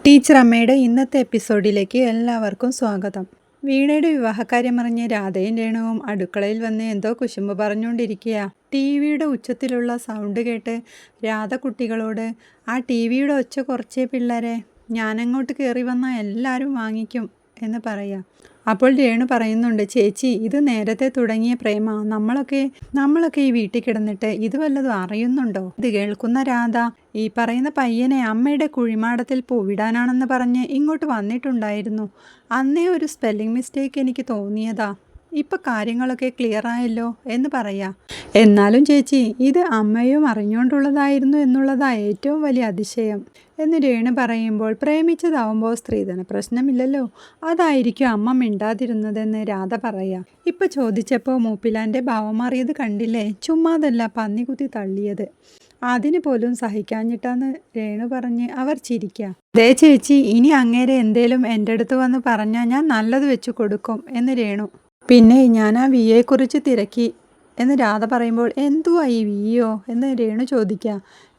Teacher അമ്മയുടെ ഇന്നത്തെ എപ്പിസോഡിലേക്ക് എല്ലാവർക്കും സ്വാഗതം. വീണയുടെ വിവാഹക്കാര്യം അറിഞ്ഞ് രാധയും രേണുവും അടുക്കളയിൽ വന്ന് എന്തോ കുശുമ്പ് പറഞ്ഞുകൊണ്ടിരിക്കുക. ടി വിയുടെ ഉച്ചത്തിലുള്ള സൗണ്ട് കേട്ട് രാധ കുട്ടികളോട്, ആ ടി വിയുടെ ഒച്ച കുറച്ചേ പിള്ളേരെ, ഞാനങ്ങോട്ട് കയറി വന്നാൽ എല്ലാവരും വാങ്ങിക്കും എന്ന് പറയാം. അപ്പോൾ രേണു പറയുന്നുണ്ട്, ചേച്ചി ഇത് നേരത്തെ തുടങ്ങിയ പ്രേമ, നമ്മളൊക്കെ ഈ വീട്ടിൽ കിടന്നിട്ട് ഇത് വല്ലതും അറിയുന്നുണ്ടോ? ഇത് കേൾക്കുന്ന രാധ, ഈ പറയുന്ന പയ്യനെ അമ്മയുടെ കുഴിമാടത്തിൽ പൂവിടാനാണെന്ന് പറഞ്ഞ് ഇങ്ങോട്ട് വന്നിട്ടുണ്ടായിരുന്നു. അന്നേ ഒരു സ്പെല്ലിംഗ് മിസ്റ്റേക്ക് എനിക്ക് തോന്നിയതാ. ഇപ്പം കാര്യങ്ങളൊക്കെ ക്ലിയർ ആയല്ലോ എന്ന് പറയാം. എന്നാലും ചേച്ചി ഇത് അമ്മയും അറിഞ്ഞുകൊണ്ടുള്ളതായിരുന്നു എന്നുള്ളതാ ഏറ്റവും വലിയ അതിശയം എന്ന് രേണു പറയുമ്പോൾ, പ്രേമിച്ചതാവുമ്പോൾ സ്ത്രീധന പ്രശ്നമില്ലല്ലോ, അതായിരിക്കും അമ്മ മിണ്ടാതിരുന്നതെന്ന് രാധ പറയാം. ഇപ്പം ചോദിച്ചപ്പോൾ മൂപ്പിലാൻ്റെ ഭാവം മാറിയത് കണ്ടില്ലേ? ചുമ്മാതല്ല പന്നി കുത്തി തള്ളിയത്, അതിന് പോലും സഹിക്കാഞ്ഞിട്ടാന്ന് രേണു പറഞ്ഞ് അവർ ചിരിക്കുക. ദേ ചേച്ചി, ഇനി അങ്ങേരെ എന്തേലും എൻ്റെ അടുത്ത് വന്ന് പറഞ്ഞാൽ ഞാൻ നല്ലത് വെച്ച് കൊടുക്കും എന്ന് രേണു. പിന്നെ ഞാൻ ആ വിയെക്കുറിച്ച് തിരക്കി എന്ന് രാധ പറയുമ്പോൾ, എന്തുവാ ഈ വിയോ എന്ന് രേണു ചോദിക്കുക.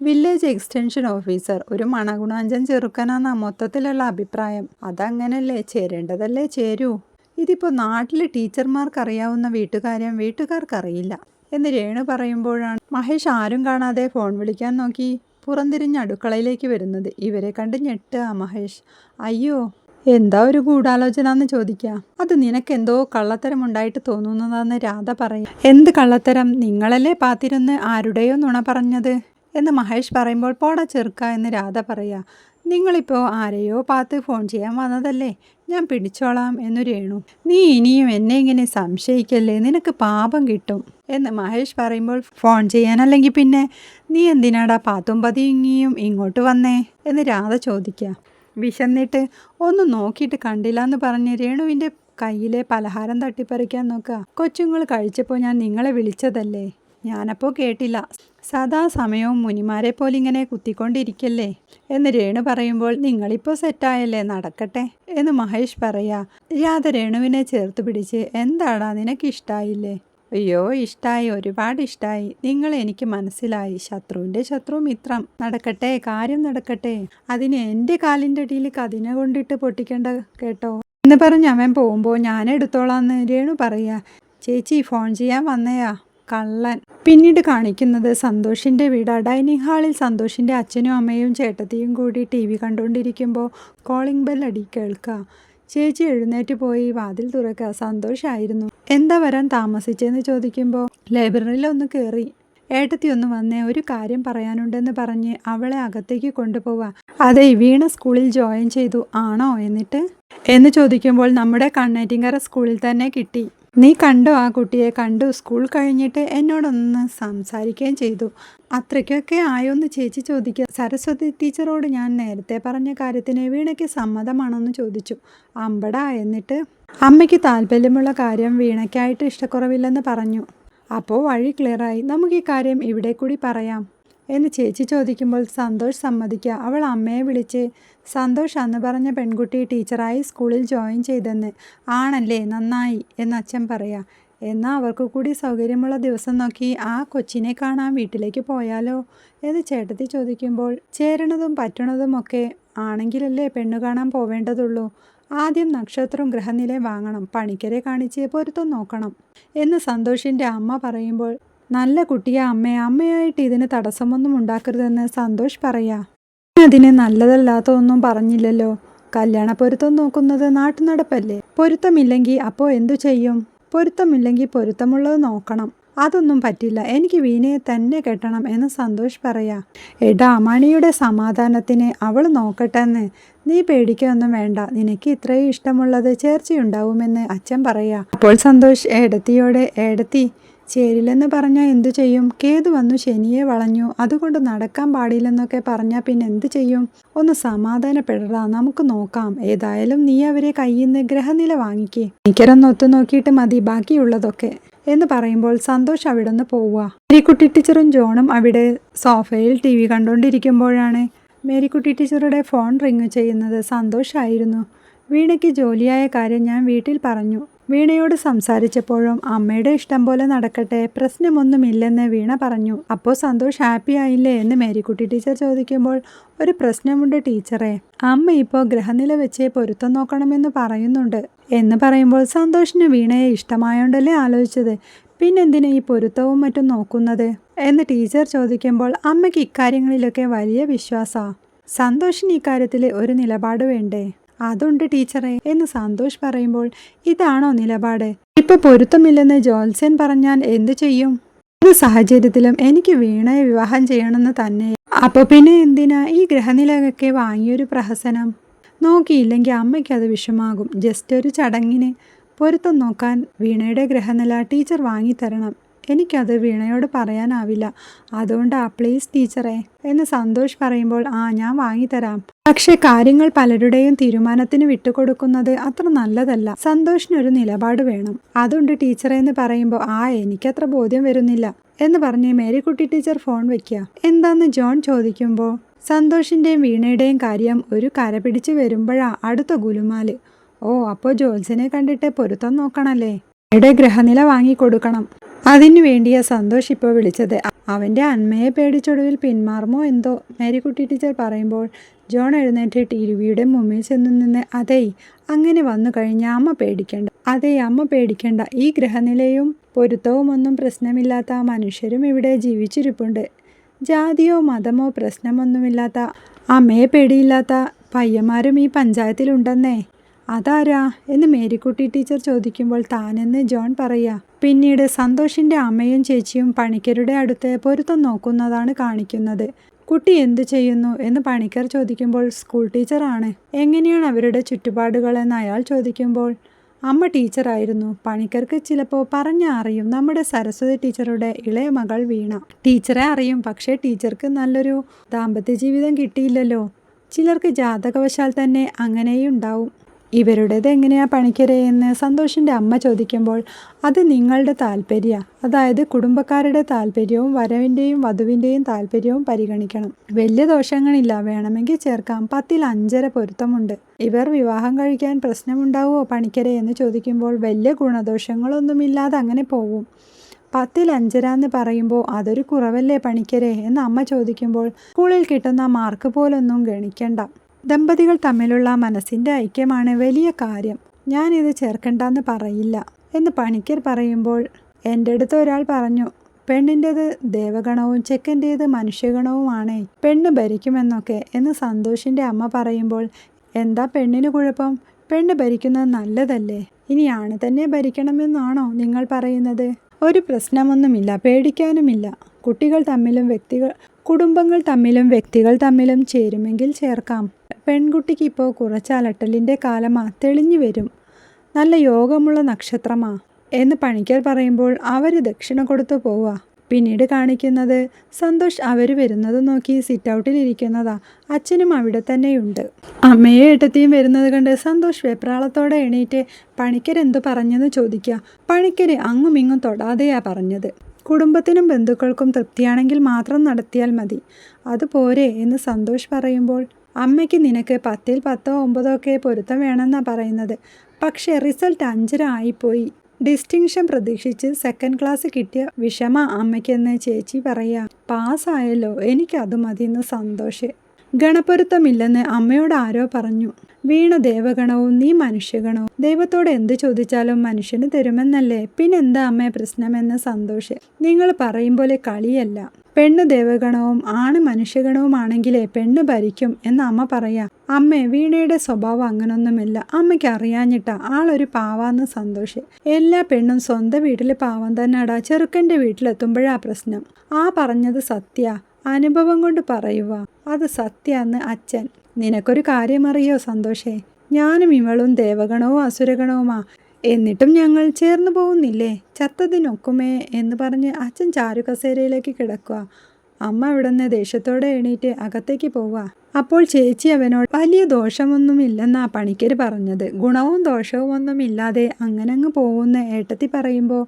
വില്ലേജ് എക്സ്റ്റൻഷൻ ഓഫീസർ, ഒരു മണഗുണാഞ്ചൻ ചെറുക്കനാന്നാ മൊത്തത്തിലുള്ള അഭിപ്രായം. അതങ്ങനല്ലേ, ചേരേണ്ടതല്ലേ ചേരൂ. ഇതിപ്പോൾ നാട്ടിലെ ടീച്ചർമാർക്കറിയാവുന്ന വീട്ടുകാര്യം വീട്ടുകാർക്കറിയില്ല എന്ന് രേണു പറയുമ്പോഴാണ് മഹേഷ് ആരും കാണാതെ ഫോൺ വിളിക്കാൻ നോക്കി പുറംതിരിഞ്ഞ് അടുക്കളയിലേക്ക് വരുന്നത്. ഇവരെ കണ്ട് ഞെട്ടുക മഹേഷ്. അയ്യോ, എന്താ ഒരു ഗൂഢാലോചന എന്ന് ചോദിക്കുക. അത് നിനക്കെന്തോ കള്ളത്തരം ഉണ്ടായിട്ട് തോന്നുന്നതാന്ന് രാധ പറയും. എന്ത് കള്ളത്തരം? നിങ്ങളല്ലേ പാത്തിരുന്ന് ആരുടെയോ നുണ പറഞ്ഞത് എന്ന് മഹേഷ് പറയുമ്പോൾ, പോടാ ചെറുക്ക എന്ന് രാധ പറയാ. നിങ്ങളിപ്പോൾ ആരെയോ പാത്ത് ഫോൺ ചെയ്യാൻ വന്നതല്ലേ, ഞാൻ പിടിച്ചോളാം എന്നു രേണു. നീ ഇനിയും എന്നെ ഇങ്ങനെ സംശയിക്കല്ലേ, നിനക്ക് പാപം കിട്ടും എന്ന് മഹേഷ് പറയുമ്പോൾ, ഫോൺ ചെയ്യാനല്ലെങ്കിൽ പിന്നെ നീ എന്തിനാടാ പാത്തും പതിങ്ങിയും ഇങ്ങോട്ട് വന്നേ എന്ന് രാധ ചോദിക്കുക. വിശന്നിട്ട് ഒന്നും നോക്കിയിട്ട് കണ്ടില്ല എന്ന് പറഞ്ഞ് രേണുവിൻ്റെ കയ്യിലെ പലഹാരം തട്ടിപ്പറിക്കാൻ നോക്കുക. കൊച്ചുങ്ങൾ കഴിച്ചപ്പോൾ ഞാൻ നിങ്ങളെ വിളിച്ചതല്ലേ, ഞാനപ്പോൾ കേട്ടില്ല. സദാസമയവും മുനിമാരെ പോലെ ഇങ്ങനെ കുത്തിക്കൊണ്ടിരിക്കല്ലേ എന്ന് രേണു പറയുമ്പോൾ, നിങ്ങളിപ്പോൾ സെറ്റായല്ലേ, നടക്കട്ടെ എന്ന് മഹേഷ് പറയാ. രാധ രേണുവിനെ ചേർത്ത് പിടിച്ച്, എന്താടാ നിനക്കിഷ്ടായില്ലേ? അയ്യോ ഇഷ്ടായി, ഒരുപാട് ഇഷ്ടായി. നിങ്ങൾ എനിക്ക് മനസ്സിലായി. ശത്രുവിൻ്റെ ശത്രു മിത്രം. നടക്കട്ടെ, കാര്യം നടക്കട്ടെ. അതിന് എൻ്റെ കാലിൻ്റെ അടിയിൽ കതിന കൊണ്ടിട്ട് പൊട്ടിക്കേണ്ട കേട്ടോ എന്ന് പറഞ്ഞ് അവൻ പോകുമ്പോൾ ഞാൻ എടുത്തോളാന്ന് രേണു പറയാ. ചേച്ചി ഫോൺ ചെയ്യാൻ വന്നയാ കള്ളൻ. പിന്നീട് കാണിക്കുന്നത് സന്തോഷിൻ്റെ വീടാ. ഡൈനിങ് ഹാളിൽ സന്തോഷിൻ്റെ അച്ഛനും അമ്മയും ചേട്ടത്തിയും കൂടി ടി വി കണ്ടുകൊണ്ടിരിക്കുമ്പോൾ കോളിംഗ് ബെൽ അടി കേൾക്കുക. ചേച്ചി എഴുന്നേറ്റ് പോയി വാതിൽ തുറക്കുക. സന്തോഷമായിരുന്നു. എന്താ വരാൻ താമസിച്ചെന്ന് ചോദിക്കുമ്പോൾ, ലൈബ്രറിയിൽ ഒന്ന് കയറി, ഏട്ടത്തി ഒന്ന് വന്നേ, ഒരു കാര്യം പറയാനുണ്ടെന്ന് പറഞ്ഞ് അവളെ അകത്തേക്ക് കൊണ്ടുപോവുക. അതെ, വീണ സ്കൂളിൽ ജോയിൻ ചെയ്തു. ആണോ? എന്നിട്ട് എന്ന് ചോദിക്കുമ്പോൾ, നമ്മുടെ കണ്ണേറ്റിങ്കര സ്കൂളിൽ തന്നെ കിട്ടി. നീ കണ്ടോ? ആ കുട്ടിയെ കണ്ടു. സ്കൂൾ കഴിഞ്ഞിട്ട് എന്നോടൊന്ന് സംസാരിക്കുകയും ചെയ്തു. അത്രയ്ക്കൊക്കെ ആയോന്ന് ചേച്ചി ചോദിക്കുക. സരസ്വതി ടീച്ചറോട് ഞാൻ നേരത്തെ പറഞ്ഞ കാര്യത്തിന് വീണയ്ക്ക് സമ്മതമാണോന്ന് ചോദിച്ചു. അമ്പടാ. എന്നിട്ട് അമ്മയ്ക്ക് താല്പര്യമുള്ള കാര്യം വീണയ്ക്കായിട്ട് ഇഷ്ടക്കുറവില്ലെന്ന് പറഞ്ഞു. അപ്പോൾ വഴി ക്ലിയറായി. നമുക്ക് ഈ കാര്യം ഇവിടെ കൂടി പറയാം എന്ന് ചേച്ചി ചോദിക്കുമ്പോൾ സന്തോഷ് സമ്മതിക്കുക. അവൾ അമ്മയെ വിളിച്ച്, സന്തോഷ് അന്ന് പറഞ്ഞ പെൺകുട്ടി ടീച്ചറായി സ്കൂളിൽ ജോയിൻ ചെയ്തെന്ന്. ആണല്ലേ, നന്നായി എന്ന് അച്ഛൻ പറയാ. എന്നാൽ അവർക്ക് കൂടി സൗകര്യമുള്ള ദിവസം നോക്കി ആ കൊച്ചിനെ കാണാൻ വീട്ടിലേക്ക് പോയാലോ എന്ന് ചേട്ടത്തി ചോദിക്കുമ്പോൾ, ചേരണതും പറ്റണതും ഒക്കെ ആണെങ്കിലല്ലേ പെണ്ണു കാണാൻ പോവേണ്ടതുള്ളൂ. ആദ്യം നക്ഷത്രവും ഗ്രഹനിലയും വാങ്ങണം, പണിക്കരെ കാണിച്ച് പൊരുത്തം നോക്കണം എന്ന് സന്തോഷിൻ്റെ അമ്മ പറയുമ്പോൾ, നല്ല കുട്ടിയാ അമ്മേ, അമ്മയായിട്ട് ഇതിന് തടസ്സമൊന്നും ഉണ്ടാക്കരുതെന്ന് സന്തോഷ് പറയാ. അതിന് നല്ലതല്ലാത്ത ഒന്നും പറഞ്ഞില്ലല്ലോ. കല്യാണ പൊരുത്തം നോക്കുന്നത് നാട്ടുനടപ്പല്ലേ. പൊരുത്തമില്ലെങ്കിൽ അപ്പോൾ എന്തു ചെയ്യും? പൊരുത്തമില്ലെങ്കിൽ പൊരുത്തമുള്ളത് നോക്കണം. അതൊന്നും പറ്റില്ല, എനിക്ക് വീണയെ തന്നെ കെട്ടണം എന്ന് സന്തോഷ് പറയാ. എടാ, മണിയുടെ സമാധാനത്തിന് അവൾ നോക്കട്ടെന്ന്, നീ പേടിക്കൊന്നും വേണ്ട, നിനക്ക് ഇത്രയും ഇഷ്ടമുള്ളത് ചേർച്ചയുണ്ടാവുമെന്ന് അച്ഛൻ പറയാ. അപ്പോൾ സന്തോഷ് ഏടത്തിയോട്, ഏടത്തി ചേരില്ലെന്ന് പറഞ്ഞാൽ എന്തു ചെയ്യും? കേതു വന്നു ശനിയെ വളഞ്ഞു, അതുകൊണ്ട് നടക്കാൻ പാടില്ലെന്നൊക്കെ പറഞ്ഞാൽ പിന്നെ എന്തു ചെയ്യും? ഒന്ന് സമാധാനപ്പെടടാ, നമുക്ക് നോക്കാം. ഏതായാലും നീ അവരെ കയ്യിൽ നിന്ന് ഗ്രഹനില വാങ്ങിക്കേ, എനിക്കൊരൊന്ന് ഒത്തു നോക്കിയിട്ട് മതി ബാക്കിയുള്ളതൊക്കെ എന്ന് പറയുമ്പോൾ സന്തോഷ് അവിടെ നിന്ന് പോവുക. മേരിക്കുട്ടി ടീച്ചറും ജോണും അവിടെ സോഫയിൽ ടി വി കണ്ടുകൊണ്ടിരിക്കുമ്പോഴാണ് മേരിക്കുട്ടി ടീച്ചറുടെ ഫോൺ റിങ് ചെയ്യുന്നത്. സന്തോഷമായിരുന്നു. വീണയ്ക്ക് ജോലിയായ കാര്യം ഞാൻ വീട്ടിൽ പറഞ്ഞു. വീണയോട് സംസാരിച്ചപ്പോഴും അമ്മയുടെ ഇഷ്ടം പോലെ നടക്കട്ടെ, പ്രശ്നമൊന്നുമില്ലെന്ന് വീണ പറഞ്ഞു. അപ്പോൾ സന്തോഷ് ഹാപ്പി ആയില്ലേ എന്ന് മേരിക്കുട്ടി ടീച്ചർ ചോദിക്കുമ്പോൾ, ഒരു പ്രശ്നമുണ്ട് ടീച്ചറെ. അമ്മ ഇപ്പോൾ ഗ്രഹനില വെച്ച് പൊരുത്തം നോക്കണമെന്ന് പറയുന്നുണ്ട് എന്ന് പറയുമ്പോൾ, സന്തോഷിന് വീണയെ ഇഷ്ടമായോണ്ടല്ലേ ആലോചിച്ചത്, പിന്നെന്തിനാ ഈ പൊരുത്തവും മറ്റും നോക്കുന്നത് എന്ന് ടീച്ചർ ചോദിക്കുമ്പോൾ, അമ്മയ്ക്ക് ഇക്കാര്യങ്ങളിലൊക്കെ വലിയ വിശ്വാസമാണ്. സന്തോഷിന് ഇക്കാര്യത്തിൽ ഒരു നിലപാട് വേണ്ടേ? അതുണ്ട് ടീച്ചറെ എന്ന് സന്തോഷ് പറയുമ്പോൾ, ഇതാണോ നിലപാട്? ഇപ്പൊ പൊരുത്തമില്ലെന്ന് ജോത്സ്യൻ പറഞ്ഞാൽ എന്തു ചെയ്യും? ഒരു സാഹചര്യത്തിലും എനിക്ക് വീണയെ വിവാഹം ചെയ്യണമെന്ന് തന്നെ. അപ്പൊ പിന്നെ എന്തിനാ ഈ ഗ്രഹനിലയൊക്കെ വാങ്ങിയൊരു പ്രഹസനം? നോക്കിയില്ലെങ്കിൽ അമ്മയ്ക്ക് അത് വിഷമാകും. ജസ്റ്റ് ഒരു ചടങ്ങിന് പൊരുത്തം നോക്കാൻ വീണയുടെ ഗ്രഹനില ടീച്ചർ വാങ്ങിത്തരണം. എനിക്കത് വീണയോട് പറയാനാവില്ല, അതുകൊണ്ടാ പ്ലീസ് ടീച്ചറെ എന്ന് സന്തോഷ് പറയുമ്പോൾ, ഞാൻ വാങ്ങിത്തരാം. പക്ഷെ കാര്യങ്ങൾ പലരുടെയും തീരുമാനത്തിന് വിട്ടുകൊടുക്കുന്നത് അത്ര നല്ലതല്ല. സന്തോഷിനൊരു നിലപാട് വേണം. അതുണ്ട് ടീച്ചറെ എന്ന് പറയുമ്പോൾ, എനിക്കത്ര ബോധ്യം വരുന്നില്ല എന്ന് പറഞ്ഞ് മേരിക്കുട്ടി ടീച്ചർ ഫോൺ വെക്കുക. എന്താന്ന് ജോൺ ചോദിക്കുമ്പോൾ, സന്തോഷിന്റെയും വീണയുടെയും കാര്യം ഒരു കര പിടിച്ച് വരുമ്പോഴാ അടുത്ത ഗുലുമാല്. അപ്പോൾ ജോത്സ്യനെ കണ്ടിട്ട് പൊരുത്തം നോക്കണല്ലേ? വീണയുടെ ഗ്രഹനില വാങ്ങിക്കൊടുക്കണം. അതിനു വേണ്ടിയാ സന്തോഷ് ഇപ്പോൾ വിളിച്ചത്. അവൻ്റെ അന്മയെ പേടിച്ചൊടുവിൽ പിന്മാറുമോ എന്തോ മേരിക്കുട്ടി ടീച്ചർ പറയുമ്പോൾ, ജോൺ എഴുന്നേറ്റ് ടിവിയുടെ മുമ്പിൽ ചെന്ന് നിന്ന്, അങ്ങനെ വന്നു കഴിഞ്ഞാൽ അമ്മ പേടിക്കണ്ട. അമ്മ പേടിക്കണ്ട. ഈ ഗ്രഹനിലയും പൊരുത്തവും ഒന്നും പ്രശ്നമില്ലാത്ത മനുഷ്യരും ഇവിടെ ജീവിച്ചിരിപ്പുണ്ട്. ജാതിയോ മതമോ പ്രശ്നമൊന്നുമില്ലാത്ത, അമ്മയെ പേടിയില്ലാത്ത പയ്യന്മാരും ഈ പഞ്ചായത്തിലുണ്ടെന്നേ. അതാരാ എന്ന് മേരിക്കുട്ടി ടീച്ചർ ചോദിക്കുമ്പോൾ, താനെന്ന് ജോൺ പറയാ. പിന്നീട് സന്തോഷിൻ്റെ അമ്മയും ചേച്ചിയും പണിക്കരുടെ അടുത്ത് പൊരുത്തം നോക്കുന്നതാണ് കാണിക്കുന്നത്. കുട്ടി എന്തു ചെയ്യുന്നു എന്ന് പണിക്കർ ചോദിക്കുമ്പോൾ, സ്കൂൾ ടീച്ചറാണ്. എങ്ങനെയാണ് അവരുടെ ചുറ്റുപാടുകളെന്ന് അയാൾ ചോദിക്കുമ്പോൾ, അമ്മ ടീച്ചറായിരുന്നു. പണിക്കർക്ക് ചിലപ്പോൾ പറഞ്ഞാൽ അറിയും, നമ്മുടെ സരസ്വതി ടീച്ചറുടെ ഇളയ മകൾ വീണ. ടീച്ചറെ അറിയും, പക്ഷേ ടീച്ചർക്ക് നല്ലൊരു ദാമ്പത്യ ജീവിതം കിട്ടിയില്ലല്ലോ. ചിലർക്ക് ജാതകവശാൽ തന്നെ അങ്ങനെയും ഉണ്ടാവും. ഇവരുടേത് എങ്ങനെയാ പണിക്കരെ എന്ന് സന്തോഷിൻ്റെ അമ്മ ചോദിക്കുമ്പോൾ, അത് നിങ്ങളുടെ താല്പര്യമാണ്, അതായത് കുടുംബക്കാരുടെ താല്പര്യവും വരവിൻ്റെയും വധുവിൻ്റെയും താല്പര്യവും പരിഗണിക്കണം. വലിയ ദോഷങ്ങളില്ല, വേണമെങ്കിൽ ചേർക്കാം. 10ൽ 5.5 പൊരുത്തമുണ്ട്. ഇവർ വിവാഹം കഴിക്കാൻ പ്രശ്നമുണ്ടാവുമോ പണിക്കരെ എന്ന് ചോദിക്കുമ്പോൾ, വലിയ ഗുണദോഷങ്ങളൊന്നുമില്ലാതെ അങ്ങനെ പോവും. 10ൽ 5.5 എന്ന് പറയുമ്പോൾ അതൊരു കുറവല്ലേ പണിക്കരെ എന്ന് അമ്മ ചോദിക്കുമ്പോൾ, സ്കൂളിൽ കിട്ടുന്ന മാർക്ക് പോലൊന്നും ഗണിക്കണ്ട. ദമ്പതികൾ തമ്മിലുള്ള മനസ്സിൻ്റെ ഐക്യമാണ് വലിയ കാര്യം. ഞാനിത് ചേർക്കണ്ടെന്ന് പറയില്ല എന്ന് പണിക്കർ പറയുമ്പോൾ, എൻ്റെ അടുത്ത് ഒരാൾ പറഞ്ഞു, പെണ്ണിൻ്റേത് ദേവഗണവും ചെക്കൻ്റേത് മനുഷ്യഗണവുമാണേ, പെണ്ണ് ഭരിക്കുമെന്നൊക്കെ എന്ന് സന്തോഷിൻ്റെ അമ്മ പറയുമ്പോൾ, എന്താ പെണ്ണിന് കുഴപ്പം? പെണ്ണ് ഭരിക്കുന്നത് നല്ലതല്ലേ? ഇനി ആണ് തന്നെ ഭരിക്കണമെന്നാണോ നിങ്ങൾ പറയുന്നത്? ഒരു പ്രശ്നമൊന്നുമില്ല, പേടിക്കാനുമില്ല. കുടുംബങ്ങൾ തമ്മിലും വ്യക്തികൾ തമ്മിലും ചേരുമെങ്കിൽ ചേർക്കാം. പെൺകുട്ടിക്ക് ഇപ്പോൾ കുറച്ച് അലട്ടലിൻ്റെ കാലമാ, തെളിഞ്ഞു വരും. നല്ല യോഗമുള്ള നക്ഷത്രമാ എന്ന് പണിക്കർ പറയുമ്പോൾ, അവർ ദക്ഷിണ കൊടുത്തു പോവുക. പിന്നീട് കാണിക്കുന്നത് സന്തോഷ് അവർ വരുന്നത് നോക്കി സിറ്റ് ഔട്ടിൽ ഇരിക്കുന്നതാ. അച്ഛനും അവിടെ തന്നെയുണ്ട്. അമ്മയെ ഏട്ടത്തിയും വരുന്നത് കണ്ട് സന്തോഷ് വെപ്രാളത്തോടെ എണീറ്റ് പണിക്കരെന്തു പറഞ്ഞെന്ന് ചോദിക്കുക. പണിക്കര് അങ്ങും ഇങ്ങും തൊടാതെയാ പറഞ്ഞത്, കുടുംബത്തിനും ബന്ധുക്കൾക്കും തൃപ്തിയാണെങ്കിൽ മാത്രം നടത്തിയാൽ മതി, അതുപോരെ എന്ന് സന്തോഷ് പറയുമ്പോൾ, അമ്മയ്ക്ക് നിനക്ക് 10ൽ 10 9 ഒക്കെ പൊരുത്തം വേണമെന്നാണ് പറയുന്നത്. പക്ഷേ റിസൾട്ട് 5.5 ആയിപ്പോയി. ഡിസ്റ്റിങ്ഷൻ പ്രതീക്ഷിച്ച് 2nd ക്ലാസ് കിട്ടിയ വിഷമ അമ്മയ്ക്കെന്ന് ചേച്ചി പറയാ. പാസ്സായല്ലോ, എനിക്കത് മതിയെന്ന് സന്തോഷ്. ഗണപ്പൊരുത്തമില്ലെന്ന് അമ്മയോട് ആരോ പറഞ്ഞു. വീണ ദേവഗണവും നീ മനുഷ്യഗണവും. ദൈവത്തോട് എന്ത് ചോദിച്ചാലും മനുഷ്യന് തരുമെന്നല്ലേ, പിന്നെന്താ അമ്മേ പ്രശ്നമെന്ന് സന്തോഷ്. നിങ്ങൾ പറയും പോലെ കളിയല്ല. പെണ്ണ് ദേവഗണവും ആണ് മനുഷ്യഗണവുമാണെങ്കിലേ പെണ്ണ് ഭരിക്കും എന്ന് അമ്മ പറയാ. അമ്മേ, വീണയുടെ സ്വഭാവം അങ്ങനൊന്നുമില്ല, അമ്മയ്ക്ക് അറിയാഞ്ഞിട്ടാ, ആളൊരു പാവാന്ന് സന്തോഷ്. എല്ലാ പെണ്ണും സ്വന്തം വീട്ടിൽ പാവം തന്നെടാ, ചെറുക്കൻ്റെ വീട്ടിലെത്തുമ്പോഴാ പ്രശ്നം. പറഞ്ഞത് സത്യ, അനുഭവം കൊണ്ട് പറയുക, അത് സത്യാന്ന് അച്ഛൻ. നിനക്കൊരു കാര്യം അറിയോ സന്തോഷേ, ഞാനും ഇവളും ദേവഗണവും അസുരഗണവുമാ, എന്നിട്ടും ഞങ്ങൾ ചേർന്നു പോകുന്നില്ലേ, ചത്തതിനൊക്കുമേ എന്ന് പറഞ്ഞ് അച്ഛൻ ചാരുകസേരയിലേക്ക് കിടക്കുക. അമ്മ ഇവിടുന്ന് ദേഷ്യത്തോടെ എണീറ്റ് അകത്തേക്ക് പോവുക. അപ്പോൾ ചേച്ചി അവനോട്, വലിയ ദോഷമൊന്നുമില്ലെന്നാ പണിക്കര് പറഞ്ഞത്, ഗുണവും ദോഷവും ഒന്നും ഇല്ലാതെ അങ്ങനങ്ങ് പോകുന്ന ഏട്ടത്തി പറയുമ്പോൾ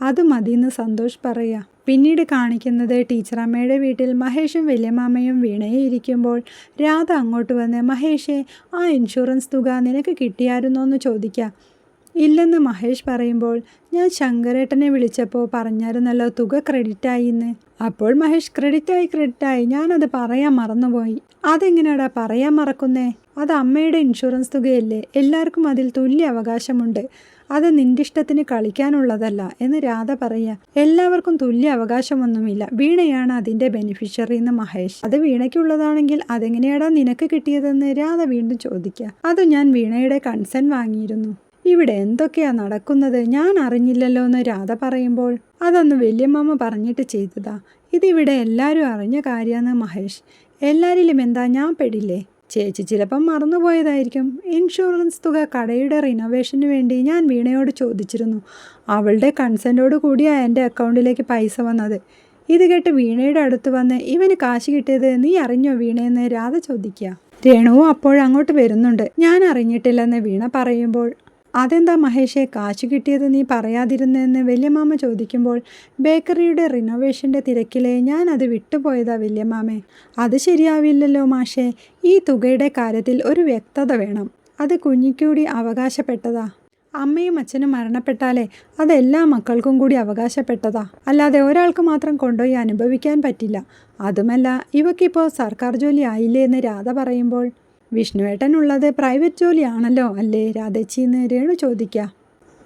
അത് മതിയെന്ന് സന്തോഷ് പറയുക. പിന്നീട് കാണിക്കുന്നത് ടീച്ചറമ്മയുടെ വീട്ടിൽ മഹേഷും വല്യമാമയും വീണയും ഇരിക്കുമ്പോൾ രാധ അങ്ങോട്ട് വന്ന്, മഹേഷേ, ആ ഇൻഷുറൻസ് തുക നിനക്ക് കിട്ടിയായിരുന്നോ എന്ന് ചോദിക്കുക. ഇല്ലെന്ന് മഹേഷ് പറയുമ്പോൾ, ഞാൻ ശങ്കരേട്ടനെ വിളിച്ചപ്പോൾ പറഞ്ഞായിരുന്നല്ലോ തുക ക്രെഡിറ്റായി എന്ന്. അപ്പോൾ മഹേഷ് ക്രെഡിറ്റായി ഞാനത് പറയാൻ മറന്നുപോയി. അതെങ്ങനെയാടാ പറയാൻ മറക്കുന്നേ? അത് അമ്മയുടെ ഇൻഷുറൻസ് തുകയല്ലേ, എല്ലാവർക്കും അതിൽ തുല്യ അവകാശമുണ്ട്. അത് നിന്റെ ഇഷ്ടത്തിന് കളിക്കാനുള്ളതല്ല എന്ന് രാധ പറയുക. എല്ലാവർക്കും തുല്യ അവകാശമൊന്നുമില്ല, വീണയാണ് അതിൻ്റെ ബെനിഫിഷ്യറി എന്ന് മഹേഷ്. അത് വീണയ്ക്കുള്ളതാണെങ്കിൽ അതെങ്ങനെയാടാ നിനക്ക് കിട്ടിയതെന്ന് രാധ വീണ്ടും ചോദിക്കുക. അത് ഞാൻ വീണയുടെ കൺസെൻറ്റ് വാങ്ങിയിരുന്നു. ഇവിടെ എന്തൊക്കെയാ നടക്കുന്നത്, ഞാൻ അറിഞ്ഞില്ലല്ലോ എന്ന് രാധ പറയുമ്പോൾ, അതൊന്ന് വല്യമ്മ പറഞ്ഞിട്ട് ചെയ്തതാ, ഇതിവിടെ എല്ലാവരും അറിഞ്ഞ കാര്യമെന്ന് മഹേഷ്. എല്ലാവരിലും എന്താ, ഞാൻ പെടില്ലേ? ചേച്ചി ചിലപ്പം മറന്നുപോയതായിരിക്കും. ഇൻഷുറൻസ് തുക കടയുടെ റിനോവേഷന് വേണ്ടി ഞാൻ വീണയോട് ചോദിച്ചിരുന്നു. അവളുടെ കൺസെൻറ്റോട് കൂടിയാണ് എൻ്റെ അക്കൗണ്ടിലേക്ക് പൈസ വന്നത്. ഇത് കേട്ട് വീണയുടെ അടുത്ത് വന്ന്, ഇവന് കാശ് കിട്ടിയത് നീ അറിഞ്ഞോ വീണയെന്ന് രാധ ചോദിക്കുക. രേണുവും അപ്പോഴങ്ങോട്ട് വരുന്നുണ്ട്. ഞാൻ അറിഞ്ഞിട്ടില്ലെന്ന് വീണ പറയുമ്പോൾ, അതെന്താ മഹേഷേ കാശ് കിട്ടിയത് നീ പറയാതിരുന്നെന്ന് വല്യമാമ ചോദിക്കുമ്പോൾ, ബേക്കറിയുടെ റിനോവേഷൻ്റെ തിരക്കിലെ ഞാൻ അത് വിട്ടുപോയതാ വല്യമാമേ. അത് ശരിയാവില്ലല്ലോ മാഷേ, ഈ തുകയുടെ കാര്യത്തിൽ ഒരു വ്യക്തത വേണം. അത് കുഞ്ഞിക്കൂടി അവകാശപ്പെട്ടതാ. അമ്മയും അച്ഛനും മരണപ്പെട്ടാലേ അതെല്ലാ മക്കൾക്കും കൂടി അവകാശപ്പെട്ടതാ, അല്ലാതെ ഒരാൾക്ക് മാത്രം കൊണ്ടുപോയി അനുഭവിക്കാൻ പറ്റില്ല. അതുമല്ല ഇവക്കിപ്പോൾ സർക്കാർ ജോലി ആയില്ലേ എന്ന് രാധ പറയുമ്പോൾ, വിഷ്ണുവേട്ടനുള്ളത് പ്രൈവറ്റ് ജോലിയാണല്ലോ അല്ലേ രാധേച്ചിന്ന് രേണു ചോദിക്കുക.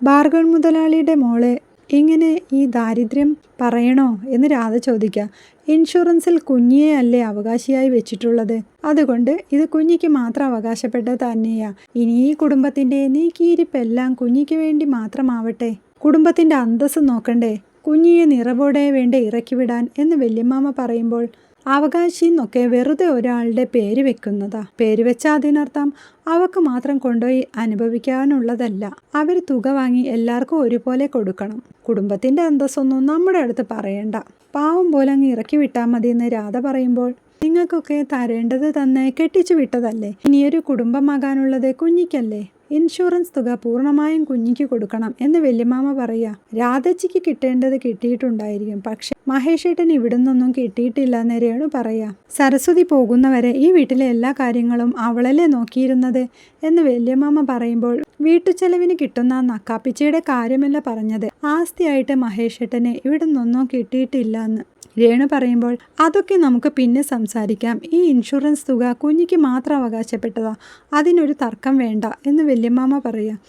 ഭാർഗവൻ മുതലാളിയുടെ മോള് ഇങ്ങനെ ഈ ദാരിദ്ര്യം പറയണോ എന്ന് രാധ ചോദിക്കുക. ഇൻഷുറൻസിൽ കുഞ്ഞിയെ അല്ലേ അവകാശിയായി വെച്ചിട്ടുള്ളത്, അതുകൊണ്ട് ഇത് കുഞ്ഞിക്ക് മാത്രം അവകാശപ്പെട്ടത് തന്നെയാ. ഇനി ഈ കുടുംബത്തിൻ്റെ നീക്കിയിരിപ്പെല്ലാം കുഞ്ഞിക്ക് വേണ്ടി മാത്രമാവട്ടെ. കുടുംബത്തിൻ്റെ അന്തസ്സ് നോക്കണ്ടേ, കുഞ്ഞിയെ നിറവോടെ വേണ്ടേ ഇറക്കി വിടാൻ എന്ന് വല്യമ്മാമ പറയുമ്പോൾ, അവകാശി എന്നൊക്കെ വെറുതെ ഒരാളുടെ പേര് വെക്കുന്നതാ. പേര് വെച്ചാൽ അതിനർത്ഥം അവക്ക് മാത്രം കൊണ്ടുപോയി അനുഭവിക്കാനുള്ളതല്ല. അവർ തുക വാങ്ങി എല്ലാവർക്കും ഒരുപോലെ കൊടുക്കണം. കുടുംബത്തിൻ്റെ അന്തസ്സൊന്നും നമ്മുടെ അടുത്ത് പറയണ്ട, പാവം പോലെ അങ്ങ് ഇറക്കി വിട്ടാൽ മതി എന്ന് രാധ പറയുമ്പോൾ, നിങ്ങൾക്കൊക്കെ തരേണ്ടത് തന്നെ കെട്ടിച്ചു വിട്ടതല്ലേ, ഇനിയൊരു കുടുംബമാകാനുള്ളത് കുഞ്ഞിക്കല്ലേ. ഇൻഷുറൻസ് തുക പൂർണ്ണമായും കുഞ്ഞിക്ക് കൊടുക്കണം എന്ന് വല്യമാമ പറയുക. രാധച്ചിക്ക് കിട്ടേണ്ടത് കിട്ടിയിട്ടുണ്ടായിരിക്കും, പക്ഷെ മഹേഷേട്ടന് ഇവിടുന്നൊന്നും കിട്ടിയിട്ടില്ല എന്ന് രേണു പറയുക. സരസ്വതി പോകുന്നവരെ ഈ വീട്ടിലെ എല്ലാ കാര്യങ്ങളും അവളല്ലേ നോക്കിയിരുന്നത് എന്ന് വല്യമാമ പറയുമ്പോൾ, വീട്ടുചെലവിന് കിട്ടുന്ന നക്കാപ്പിച്ചയുടെ കാര്യമല്ല പറഞ്ഞത്, ആസ്തിയായിട്ട് മഹേഷേട്ടന് ഇവിടുന്നൊന്നും കിട്ടിയിട്ടില്ല എന്ന് രേണു പറയുമ്പോൾ, അതൊക്കെ നമുക്ക് പിന്നെ സംസാരിക്കാം. ഈ ഇൻഷുറൻസ് തുക കുഞ്ഞിക്ക് മാത്രം അവകാശപ്പെട്ടതാ, അതിനൊരു തർക്കം വേണ്ട എന്ന് വല്യമ്മാമ പറയുക.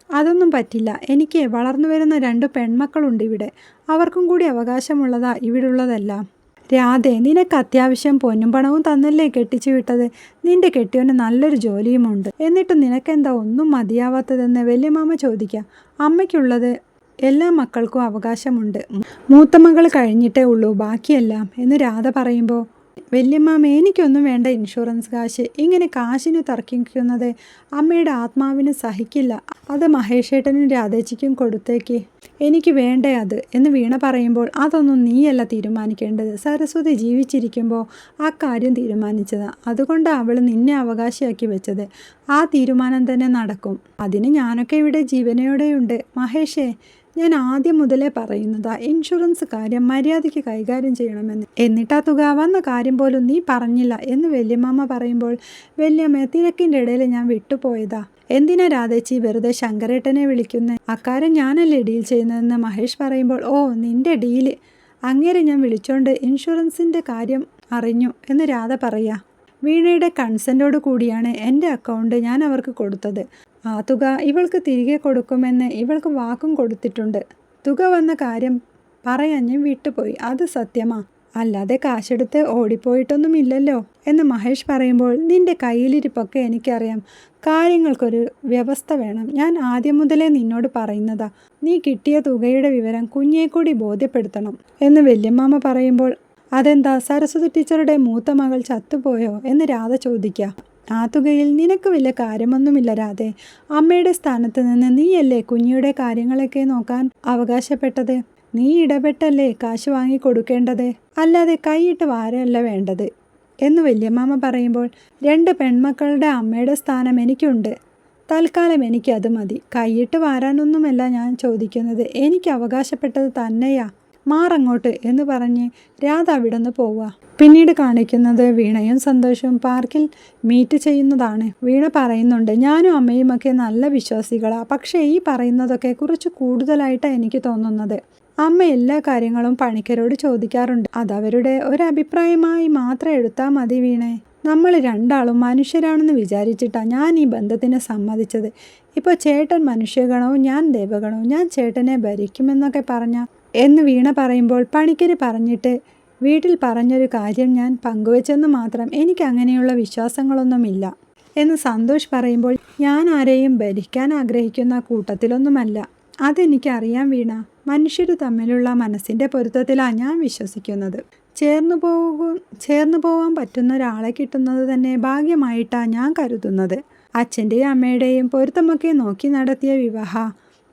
അതൊന്നും പറ്റില്ല, എനിക്ക് വളർന്നു വരുന്ന 2 പെൺമക്കളുണ്ട് ഇവിടെ, അവർക്കും കൂടി അവകാശമുള്ളതാ ഇവിടുള്ളതെല്ലാം. രാധേ, നിനക്ക് അത്യാവശ്യം പൊന്നും പണവും തന്നല്ലേ കെട്ടിച്ചു വിട്ടത്, നിന്റെ കെട്ടിയവന് നല്ലൊരു ജോലിയുമുണ്ട്, എന്നിട്ടും നിനക്കെന്താ ഒന്നും മതിയാവാത്തതെന്ന് വല്യമ്മാമ ചോദിക്കുക. അമ്മയ്ക്കുള്ളത് എല്ലാ മക്കൾക്കും അവകാശമുണ്ട്, മൂത്ത മകൾ കഴിഞ്ഞിട്ടേ ഉള്ളൂ ബാക്കിയെല്ലാം എന്ന് രാധ പറയുമ്പോൾ, വല്യമ്മാമ എനിക്കൊന്നും വേണ്ട ഇൻഷുറൻസ് കാശ്, ഇങ്ങനെ കാശിന് തർക്കിക്കുന്നത് അമ്മയുടെ ആത്മാവിന് സഹിക്കില്ല, അത് മഹേഷേട്ടനും രാധേച്ചിക്കും കൊടുത്തേക്ക്, എനിക്ക് വേണ്ടേ അത് എന്ന് വീണ പറയുമ്പോൾ, അതൊന്നും നീയല്ല തീരുമാനിക്കേണ്ടത്, സരസ്വതി ജീവിച്ചിരിക്കുമ്പോൾ ആ കാര്യം തീരുമാനിച്ചതാ, അതുകൊണ്ടാണ് അവൾ നിന്നെ അവകാശിയാക്കി വെച്ചത്, ആ തീരുമാനം തന്നെ നടക്കും. അതിന് ഞാനൊക്കെ ഇവിടെ ജീവനയോടെയുണ്ട് മഹേഷേ, ഞാൻ ആദ്യം മുതലേ പറയുന്നതാ ഇൻഷുറൻസ് കാര്യം മര്യാദയ്ക്ക് കൈകാര്യം ചെയ്യണമെന്ന്, എന്നിട്ടാ തുക വന്ന കാര്യം പോലും നീ പറഞ്ഞില്ല എന്ന് വല്യമ്മാമ പറയുമ്പോൾ, വല്യമ്മ തിരക്കിൻ്റെ ഇടയിൽ ഞാൻ വിട്ടുപോയതാ, എന്തിനാ രാധേച്ചി വെറുതെ ശങ്കരേട്ടനെ വിളിക്കുന്നത്, അക്കാര്യം ഞാനല്ലേ ഡീൽ ചെയ്യുന്നതെന്ന് മഹേഷ് പറയുമ്പോൾ, ഓ നിന്റെ ഡീല്, അങ്ങേരെ ഞാൻ വിളിച്ചോണ്ട് ഇൻഷുറൻസിൻ്റെ കാര്യം അറിഞ്ഞു എന്ന് രാധ പറയുക. വീണയുടെ കൺസെൻറ്റോട് കൂടിയാണ് എൻ്റെ അക്കൗണ്ട് ഞാൻ അവർക്ക് കൊടുത്തത്, ആ തുക ഇവൾക്ക് തിരികെ കൊടുക്കുമെന്ന് ഇവൾക്ക് വാക്കും കൊടുത്തിട്ടുണ്ട്. തുക വന്ന കാര്യം പറയാൻ ഞാൻ വിട്ടുപോയി, അത് സത്യമാ, അല്ലാതെ കാശെടുത്ത് ഓടിപ്പോയിട്ടൊന്നുമില്ലല്ലോ എന്ന് മഹേഷ് പറയുമ്പോൾ, നിന്റെ കയ്യിലിരിപ്പൊക്കെ എനിക്കറിയാം, കാര്യങ്ങൾക്കൊരു വ്യവസ്ഥ വേണം, ഞാൻ ആദ്യം മുതലേ നിന്നോട് പറയുന്നതാ, നീ കിട്ടിയ തുകയുടെ വിവരം കുഞ്ഞെ കൂടി ബോധ്യപ്പെടുത്തണം എന്ന് വല്യമ്മാമ പറയുമ്പോൾ, അതെന്താ സരസ്വതി ടീച്ചറുടെ മൂത്ത മകൾ ചത്തുപോയോ എന്ന് രാധ ചോദിക്കുക. ആ തുകയിൽ നിനക്ക് വലിയ കാര്യമൊന്നുമില്ല രാധേ, അമ്മയുടെ സ്ഥാനത്ത് നിന്ന് നീയല്ലേ കുഞ്ഞിയുടെ കാര്യങ്ങളൊക്കെ നോക്കാൻ അവകാശപ്പെട്ടത്, നീ ഇടപെട്ടല്ലേ കാശ് വാങ്ങി കൊടുക്കേണ്ടത്, അല്ലാതെ കൈയിട്ട് വാരല്ല വേണ്ടത് എന്ന് വല്യമ്മാമ പറയുമ്പോൾ, 2 പെൺമക്കളുടെ അമ്മയുടെ സ്ഥാനം എനിക്കുണ്ട്, തൽക്കാലം എനിക്കത് മതി, കൈയിട്ട് വാരാനൊന്നുമല്ല ഞാൻ ചോദിക്കുന്നത്, എനിക്ക് അവകാശപ്പെട്ടത് തന്നെയാ മാറങ്ങോട്ട് എന്ന് പറഞ്ഞ് രാധ അവിടെ നിന്ന് പോവുക. പിന്നീട് കാണിക്കുന്നത് വീണയും സന്തോഷവും പാർക്കിൽ മീറ്റ് ചെയ്യുന്നതാണ്. വീണ പറയുന്നുണ്ട്, ഞാനും അമ്മയുമൊക്കെ നല്ല വിശ്വാസികളാണ്, പക്ഷേ ഈ പറയുന്നതൊക്കെ കുറച്ച് കൂടുതലായിട്ടാണ് എനിക്ക് തോന്നുന്നത്. അമ്മ എല്ലാ കാര്യങ്ങളും പണിക്കരോട് ചോദിക്കാറുണ്ട്. അതവരുടെ ഒരഭിപ്രായമായി മാത്രം എടുത്താൽ മതി വീണേ. നമ്മൾ രണ്ടാളും മനുഷ്യരാണെന്ന് വിചാരിച്ചിട്ടാണ് ഞാൻ ഈ ബന്ധത്തിന് സമ്മതിച്ചത്. ഇപ്പോൾ ചേട്ടൻ മനുഷ്യഗണവും ഞാൻ ദേവഗണവും, ഞാൻ ചേട്ടനെ ഭരിക്കുമെന്നൊക്കെ എന്ന് വീണ പറയുമ്പോൾ, പണിക്കര് പറഞ്ഞിട്ട് വീട്ടിൽ പറഞ്ഞൊരു കാര്യം ഞാൻ പങ്കുവെച്ചെന്ന് മാത്രം, എനിക്ക് അങ്ങനെയുള്ള വിശ്വാസങ്ങളൊന്നുമില്ല എന്ന് സന്തോഷ് പറയുമ്പോൾ, ഞാൻ ആരെയും ഭരിക്കാൻ ആഗ്രഹിക്കുന്ന കൂട്ടത്തിലൊന്നുമല്ല. അതെനിക്കറിയാം വീണ. മനുഷ്യർ തമ്മിലുള്ള മനസ്സിൻ്റെ പൊരുത്തത്തിലാണ് ഞാൻ വിശ്വസിക്കുന്നത്. ചേർന്നു പോവാൻ പറ്റുന്ന ഒരാളെ കിട്ടുന്നത് തന്നെ ഭാഗ്യമായിട്ടാണ് ഞാൻ കരുതുന്നത്. അച്ഛൻ്റെയും അമ്മയുടെയും പൊരുത്തമൊക്കെ നോക്കി നടത്തിയ വിവാഹ.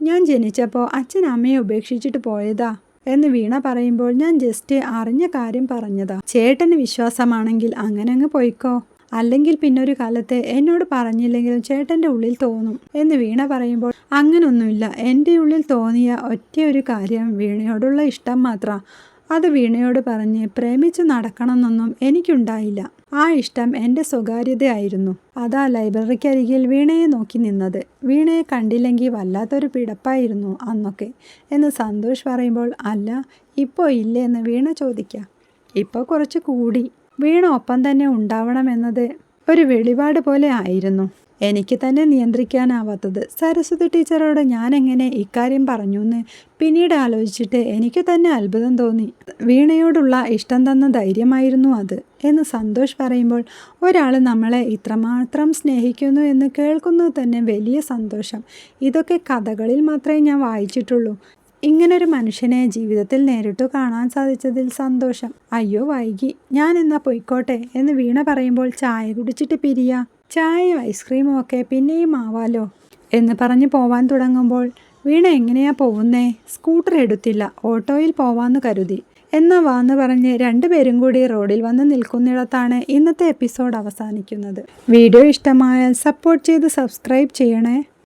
ഞാൻ ജനിച്ചപ്പോൾ അച്ഛൻ അമ്മയെ ഉപേക്ഷിച്ചിട്ട് പോയതാ എന്ന് വീണ പറയുമ്പോൾ, ഞാൻ ജസ്റ്റ് അറിഞ്ഞ കാര്യം പറഞ്ഞതാ. ചേട്ടന് വിശ്വാസമാണെങ്കിൽ അങ്ങനെ അങ്ങ് പോയിക്കോ. അല്ലെങ്കിൽ പിന്നൊരു കാലത്ത് എന്നോട് പറഞ്ഞില്ലെങ്കിലും ചേട്ടൻ്റെ ഉള്ളിൽ തോന്നും എന്ന് വീണ പറയുമ്പോൾ, അങ്ങനൊന്നുമില്ല. എൻ്റെ ഉള്ളിൽ തോന്നിയ ഒറ്റയൊരു കാര്യം വീണയോടുള്ള ഇഷ്ടം മാത്രം. അത് വീണയോട് പറഞ്ഞ് പ്രേമിച്ച് നടക്കണമെന്നൊന്നും എനിക്കുണ്ടായില്ല. ആ ഇഷ്ടം എൻ്റെ സ്വകാര്യതയായിരുന്നു. അതാ ലൈബ്രറിക്കരികിൽ വീണയെ നോക്കി നിന്നത്. വീണയെ കണ്ടില്ലെങ്കിൽ വല്ലാത്തൊരു പിടപ്പായിരുന്നു അന്നൊക്കെ എന്ന് സന്തോഷ് പറയുമ്പോൾ, അല്ല ഇപ്പോൾ ഇല്ലേ എന്ന് വീണ ചോദിക്കുക. ഇപ്പോൾ കുറച്ച് കൂടി. വീണ ഒപ്പം തന്നെ ഉണ്ടാവണമെന്നത് ഒരു വെളിപാട് പോലെ ആയിരുന്നു. എനിക്ക് തന്നെ നിയന്ത്രിക്കാനാവാത്തത്. സരസ്വതി ടീച്ചറോട് ഞാൻ എങ്ങനെ ഇക്കാര്യം പറഞ്ഞു എന്ന് പിന്നീട് ആലോചിച്ചിട്ട് എനിക്ക് തന്നെ അത്ഭുതം തോന്നി. വീണയോടുള്ള ഇഷ്ടം തന്ന ധൈര്യമായിരുന്നു അത് എന്ന് സന്തോഷ് പറയുമ്പോൾ, ഒരാൾ നമ്മളെ ഇത്രമാത്രം സ്നേഹിക്കുന്നു എന്ന് കേൾക്കുന്നത് തന്നെ വലിയ സന്തോഷം. ഇതൊക്കെ കഥകളിൽ മാത്രമേ ഞാൻ വായിച്ചിട്ടുള്ളൂ. ഇങ്ങനൊരു മനുഷ്യനെ ജീവിതത്തിൽ നേരിട്ട് കാണാൻ സാധിച്ചതിൽ സന്തോഷം. അയ്യോ വൈകി, ഞാൻ എന്നാ പൊയ്ക്കോട്ടെ എന്ന് വീണ പറയുമ്പോൾ, ചായ കുടിച്ചിട്ട് പിരിയാ. ചായയും ഐസ്ക്രീമും ഒക്കെ പിന്നെയും ആവാലോ എന്ന് പറഞ്ഞ് പോവാൻ തുടങ്ങുമ്പോൾ, വീണ എങ്ങനെയാ പോകുന്നേ? സ്കൂട്ടർ എടുത്തില്ല, ഓട്ടോയിൽ പോവാന്ന് കരുതി. എന്നാ വാന്ന് പറഞ്ഞ് രണ്ടുപേരും കൂടി റോഡിൽ വന്ന് നിൽക്കുന്നിടത്താണ് ഇന്നത്തെ എപ്പിസോഡ് അവസാനിക്കുന്നത്. വീഡിയോ ഇഷ്ടമായാൽ സപ്പോർട്ട് ചെയ്ത് സബ്സ്ക്രൈബ് ചെയ്യണേ.